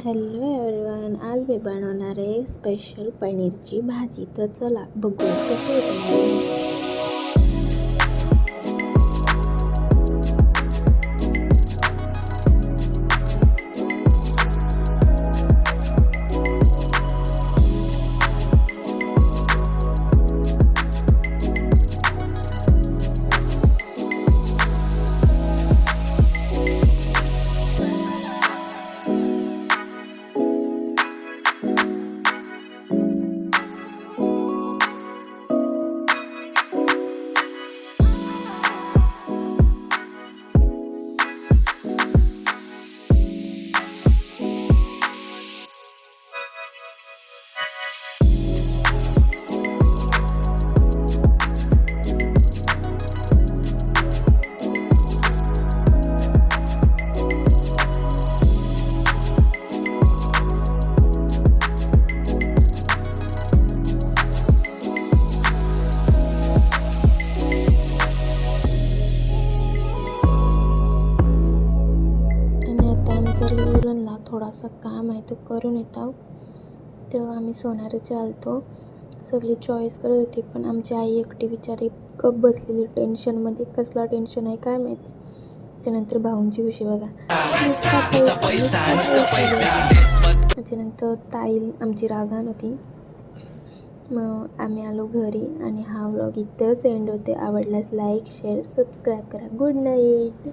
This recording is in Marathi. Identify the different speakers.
Speaker 1: हॅलो एव्हरीवन, आज मी बनवणार आहे स्पेशल पनीरची भाजी. तर चला बघूया कशी होते माझी भाजी. उरणला थोडासा काम आहे तो करून येतो. तेव्हा आम्ही सोनारीचे आलतो. सगळी चॉईस करत होती, पण आमची आई एकटी बिचारी गप बसलेली टेन्शनमध्ये. कसला टेन्शन आहे काय माहिती. त्याच्यानंतर भाऊंची खुशी बघा. त्याच्यानंतर ताई आमची रागान होती. मग आम्ही आलो घरी आणि हा व्लॉग इथंच एंड होते. आवडल्यास लाईक शेअर सबस्क्राईब करा. Good night.